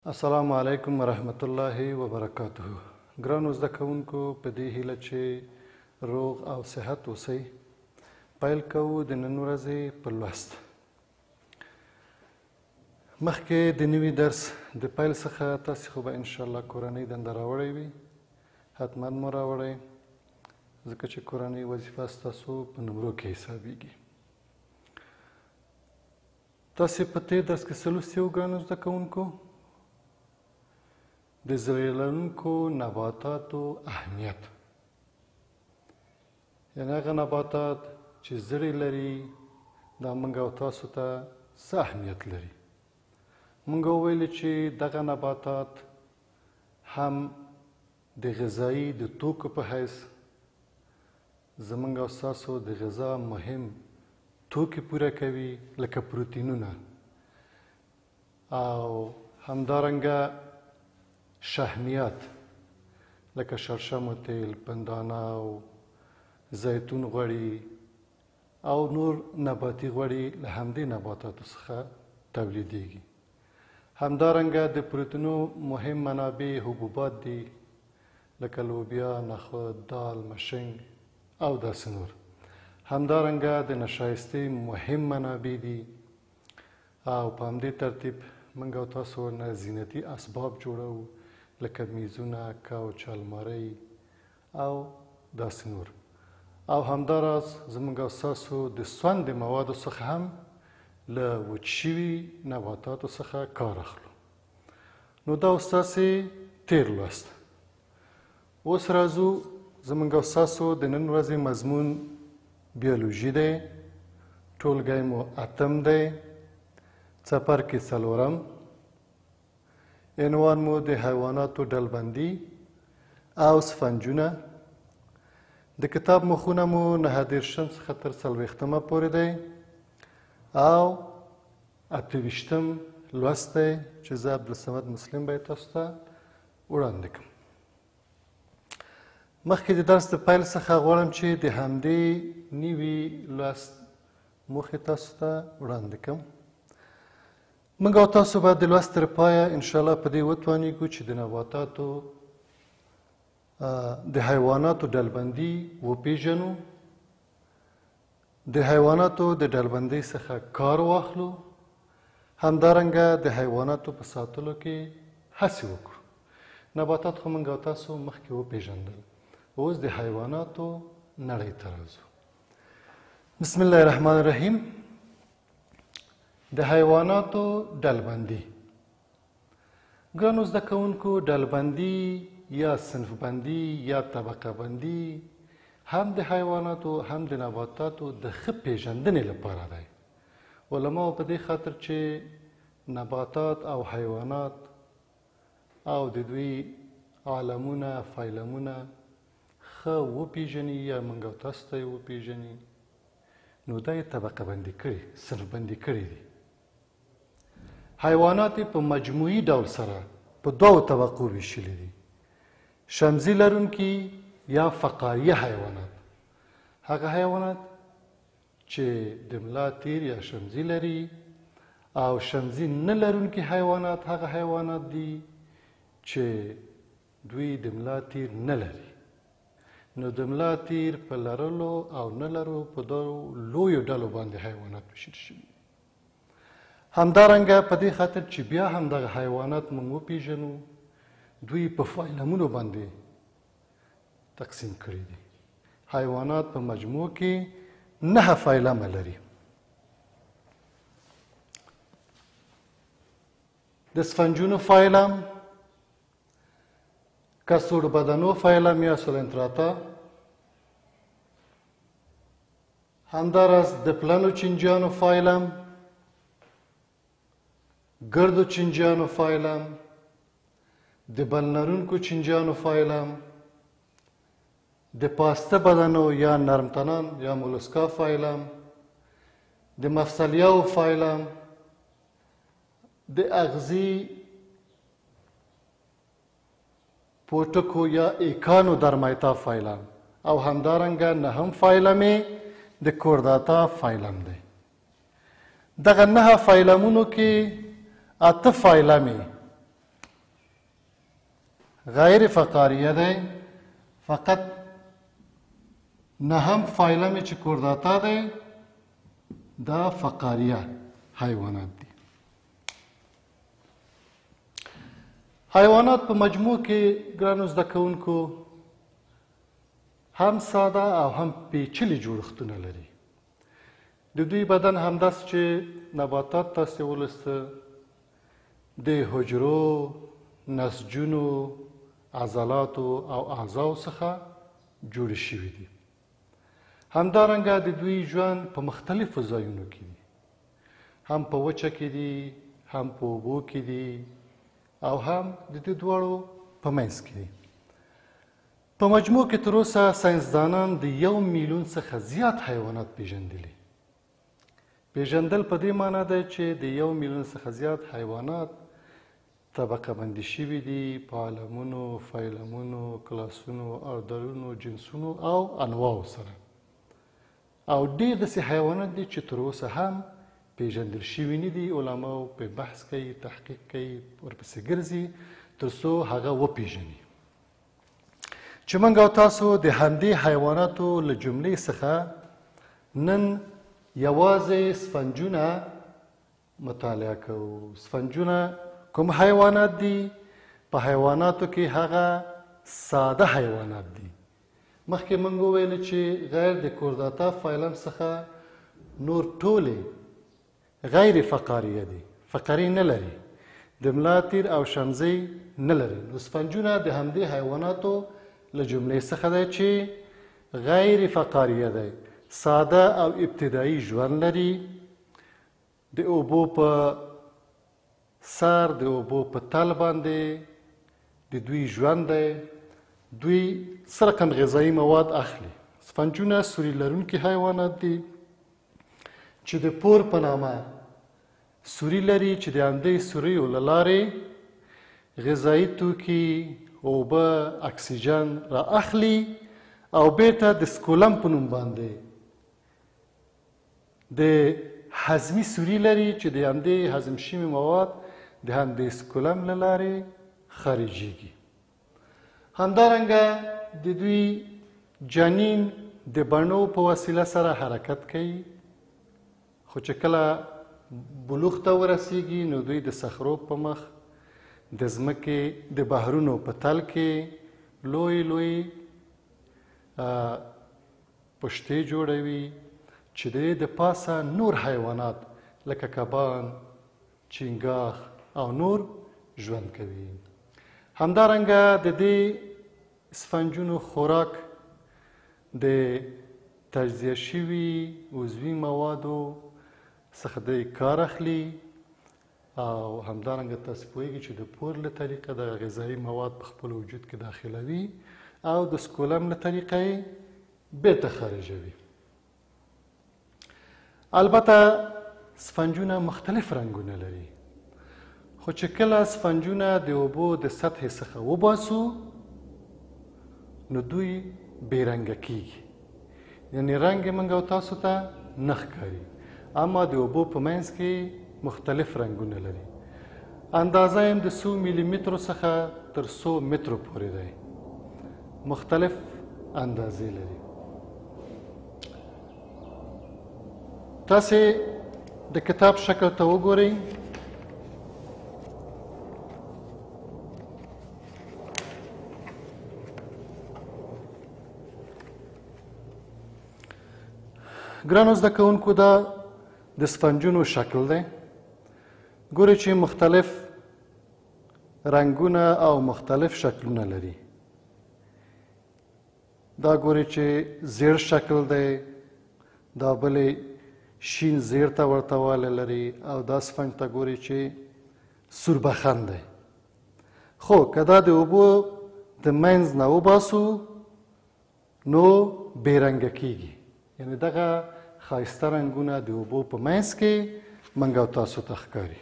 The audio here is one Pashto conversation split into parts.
السلام علیکم ورحمت الله وبرکاته. ګرانو زده کوونکو، په دې هیله چې روغ او صحت اوسئ، پیل کوو د نن ورځې په لوست. مخکې د نوي درس د پیل څخه تاسې خو به انشاءالله کورنۍ دنده راوړی وي، حتما مو راوړئ، ځکه چې کورنۍ وظیفه ستاسو په نمرو کې حسابیږي. تاسې په تېر درس کې څه لوستي وو ګرانو زده کوونکو؟ د زړې لرونکو نباتاتو اهمیت، یعنې هغه نباتات چې زړې لري دا موږ او تاسو ته څه اهمیت لري. موږ وویلې چې دغه نباتات هم د غذایي د توکو په حیث زموږ او ستاسو د غذا مهم توکي پوره کوي، لکه پروتینونه او همدارنګه شحمیات لکه شړشمو تیل، پندانه او زیتون غوړي او نور نباتي غوړي له همدې نباتاتو څخه تولیدیږي. همدارنګه د پروتینو مهم منابع حبوبات دي، لکه لوبیا، نخود، دال، مشنګ او داسې نور. همدارنګه د نشایستې مهم منابع دي او په همدې ترتیب موږ او تاسو ورنه زینتي اسباب جوړوو، لکه میزونه، کوچ، المارۍ او داسې نور. او همداراز زموږ او ستاسو د سون د موادو څخه هم له وچ شوي نباتاتو څخه کار اخلو. نو دا ستاسې تېر لوست. اوس راځو زموږ او ستاسو د نن ورځې مضمون بیولوژي دی، ټولګی مو 8 دی، څپرکي 4، عنوان مو د حیواناتو ډلبندي او سفنجونه. د کتاب مخونه مو 9 څخه تر 40 پورې دی او 28 لوست دی چې زه عبدالصمد مسلم به تاسو ته وړاندې کړم. مخکې د درس د پیل څخه غواړم چې د همدې نوي لوست موخې تاسو ته وړاندې کړم. موږ او تاسو به د لوست تر پایه انشاءالله په دې وتوانیږو چې د نباتاتو د حیواناتو ډلبندي وپیژنو، د حیواناتو د ډلبندۍ څخه کار واخلو، همدارنګه د حیواناتو په ساتلو کې هڅې وکړو. نباتات خو موږ او تاسو مخکې وپیژندل، اوس د حیواناتو نړۍ ته راځو. بسم الله الرحمن الرحیم. د حیواناتو ډلبندي. ګرانو زده کوونکو، ډلبندي یا صنف بندي یا طبقه بندي هم د حیواناتو هم د نباتاتو د ښه پیژندنې لپاره دی. علماو په دې خاطر چې نباتات او حیوانات او د دوی عالمونه، فایلمونه ښه وپیژني یا موږ او تاسو ته یې وپیژني، نو دا یې طبقه بندي کړي، صنف بندي کړي دي. حیوانات په مجموعي ډول سره په 2 طبقو ویشلي دي: شمزي لرونکي یا فقاریه حیوانات، هغه حیوانات چې د ملا تیر یا شمزي لري، او شمزي نه لرونکي حیوانات هغه حیوانات دي چې دوی د ملا تیر نه لري. نو د ملا تیر په لرلو او نه لرلو په 2 لویو ډلو باندې حیوانات ویشل شوي. همدارنګه په دې خاطر چې بیا هم دغه حیوانات موږ وپیژنو، دوی په فایلمونو باندې تقسیم کړي دي. حیوانات په مجموع کې 9 فایلمه لري. د سفنجونو فایلم، کسوړ بدنو فایلم یا سولنتراتا، همداراز د پلنو چینجیانو فایلم، ګردو چینجیانو فایلم، د بل لرونکو چینجیانو فایلم، د پاسته بدنو یا نرمتنان یا مولسکا فایلم، د مفصلیاو فایلم، د اغزي پوټکو یا ایکانو درمایتا فایلم، او همدارنګه 9 فایلم د کورداتا فایلم دی. دغه 9 فایلمونو کې 8 فایلمې غیر فقاریه دی، فقط نهم فایلم چې کورداتا دی دا فقاریه حیوانات دي. حیوانات په مجموع کې ګرانو زده کوونکو هم ساده او هم پیچلي جوړښتونه لري. د دوی بدن همداسې چې نباتات تاسې ولسته د حجرو، نسجونو، عضلاتو او اعضاو څخه جوړ شوي دي. همدارنګه د دوی ژوند په مختلفو ځایونو کې دي، هم په وچه کې دي، هم په اوبو کې دي او هم د دې دواړو په منځ کې دي. په مجموع کې تر اوسه ساینسدانان د 1 میلیون څخه زیات حیوانات پیژندلي. پیژندل په دې معنی دی چې د 1 میلیون څخه زیات حیوانات طبقه بندي شوي دي په عالمونو، فایلمونو، کلاسونو، اردرونو، جنسونو او انواعو سره. او ډېر داسې حیوانات دي چې تر اوسه هم پیژندل شوي نه دي. علماو په بحث کوي، تحقیق کوي، ورپسې ګرځي تر څو هغه وپیژني. چې موږ او تاسو د همدې حیواناتو له جملې څخه نن یوازې سفنجونه مطالعه کوو. سفنجونه کوم حیوانات دي؟ په حیواناتو کې هغه ساده حیوانات دي. مخکې موږ وویل چې غیر د کورداتا فایلم څخه نور ټولې غیر فقاریه دي، فقري نه لري، د ملا تیر او شمزۍ نه لري. نو سفنجونه د همدې حیواناتو له جملې څخه دی چې غیر فقاریه دی، ساده او ابتدایي ژوند لري. د اوبو په سر، د اوبو په تل باندې د دوی ژوند دی. دوی څه رقم غذایي مواد اخلي. سفنجونه سوري لرونکي حیوانات دي چې د پور په نامه سوري لري چې د همدې سوریو له لارې غذایي توکي، اوبه، اکسیجن را اخلي او بیرته د سکولم په نوم باندې د هضمي سوري لري چې د همدې هضم شوي مواد د همدې سکولم له لارې خارجېږي. همدارنګه د دوی جنین د بڼو په وسیله سره حرکت کوي، خو چې کله بلوغ ته ورسیږي نو دوی د صخرو په مخ، د ځمکې د بحرونو په تل کې لوی لوی پشتې جوړوي چې د پاسه نور حیوانات لکه کبان، چنګاښ او نور ژوند کوي. همدارنګه د دې سفنجونو خوراک د تجزیه شوي عضوي موادو څخه د کار اخلي او همدارنګه تاسو پوهیږئ چې د پور له طریقه د غذایي مواد په خپل وجود کې داخلوي او د سکولم له طریقه یې بیرته خارجوي. البته سفنجونه مختلف رنګونه لري، خو چې کله سفنجونه د اوبو د سطحې څخه وباسو نو دوی بې رنګه کیږي، یعنی رنګ یې موږ او تاسو ته نه ښکاري، اما د اوبو په منځ کې مختلف رنګونه لري. اندازه یې د 100 ملي مترو څخه تر 100 مترو پورې دی. مختلف اندازې لري. تاسې د کتاب شکل ته وګورئ. ګرانو زده کوونکو دا د سفنجونو شکل دی. ګورئ چې مختلف رنګونه او مختلف شکلونه لري. دا ګورئ چې زیړ شکل دی، دا بلې شین زیړ ته ورته والی لري او دا سفنج ته ګورئ چې سوربخن دی. خو که دا د اوبو د منځ نه وباسو نو بې رنګه کیږي، یعنی دغه ښایسته رنګونه د اوبو په منځ کې موږ او تاسو ته ښکاري.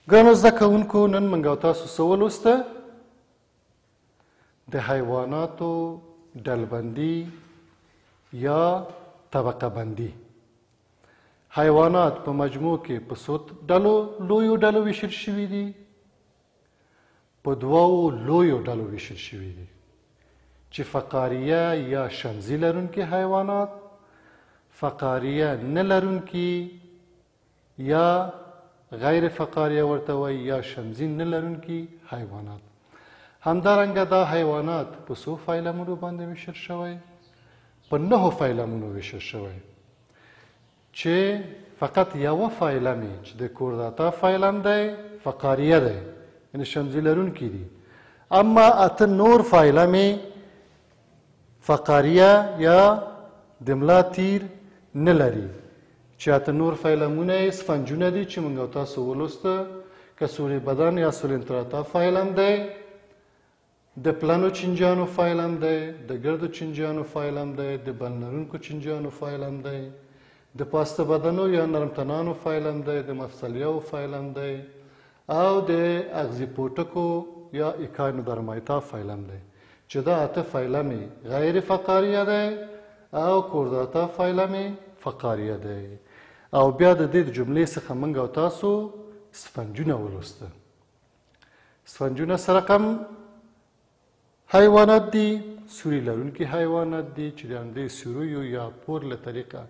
ګرانو زده کوونکو، نن موږ او تاسو څه ولوسته؟ د حیواناتو ډلبندي یا طبقه بندي. حیوانات په مجموع کې په څو ډلو لویو ډلو ویشل شوي دي؟ په دوو لویو ډلو ویشل شوي دي چې فقاریه یا شمزي لرونکي حیوانات، فقاریه نه لرونکي یا غیر فقاریه ورته وایي یا شمزي نه لرونکي حیوانات. همدارنګه دا حیوانات په څو فایلمونو باندې ویشل شوی؟ په 9 فایلمونو ویشل شوی چې فقط یوه فایلم چې د کورداتا فایلم دی فقاریه دی، یعنې شمزي لرونکي دي، اما 8 نور فایلم فقاریه یا د ملا تیر نه لري، چې 8 نور فایلمونه یې سفنجونه دي چې موږ او تاسو ولوسته، کسور بدن یا سولنتراتا فایلم دی، د پلانو چنجیانو فایلم دی، د ګردو چنجیانو فایلم دی، د بن لرونکو چنجیانو فایلم دی، د پاسته بدنو یا نرمتنانو فایلم دی، د مفصلیو فایلم دی، او د اغزي پوټکو یا ایکاینودرمایتا فایلم دی، چې دا 8 فایلم غیر فقاریه دی او کورداتا فایلم فقاریه دی. او بیا د دې جملې څخه موږ او تاسو سفنجونه ولوسته. سفنجونه څه رقم حیوانات دي؟ سوري لرونکي حیوانات دي چې د همدې سوریو یا پور له طریقه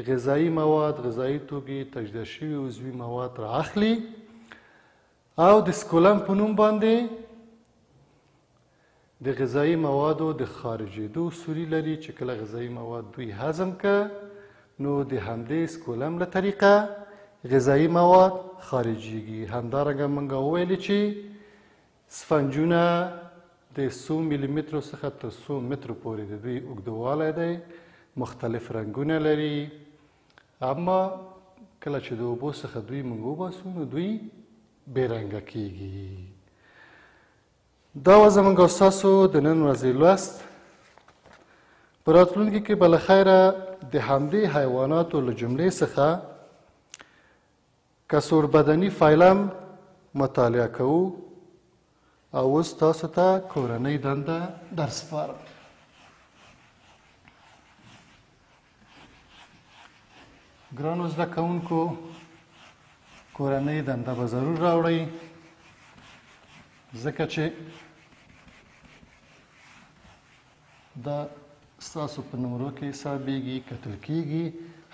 غذایي مواد، غذایي توکي، تجزیه شوي عضوي مواد رااخلي او د سکولم په نوم باندې د غذایي موادو د خارجېدو سوري لري چې کله غذایي مواد دوی هضم که نو د همدې سکولم له طریقه غذایي مواد خارجېږي. همدارنګه موږ وویلې چې سفنجونه د 100 ملي مترو څخه تر 100 مترو پورې د دوی اوږدوالی دی، مختلف رنګونه لري، اما کله چې د اوبو څخه دوی موږ وباسو نو دوی بې رنګه کیږي. دا وه زموږ او ستاسو د نن ورځې لوست. په راتلونکي کې به له خیره د همدې حیواناتو له جملې څخه کسور بدني فایلم مطالعه کوو او اوس تاسو ته کورنۍ دنده در سپارم. ګرانو زده کوونکو، کورنۍ دنده به ضرور راوړئ، ځکه چې دا ستاسو په نمرو کې حسابېږي، کتل کېږي.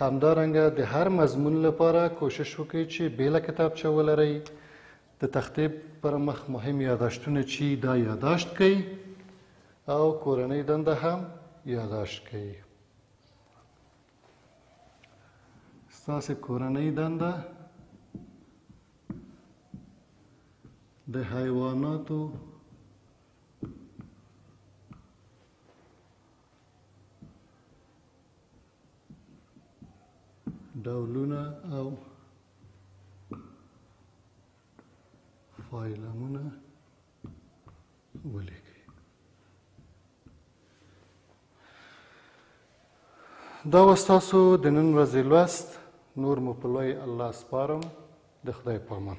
همدارنګه د هر مضمون لپاره کوشش وکړئ چې بېله کتابچه ولرئ. د تختې پر مخ مهم یاداشتونه چې دا یاداشت کړئ او کورنۍ دنده هم یاداشت کړئ. ستاسې کورنۍ دنده د حیواناتو ډولونه او فایلمونه ولیکئ. دا و ستاسو د نن ورځې لوست. نور مو په لوی الله سپارم. د خدای په امان.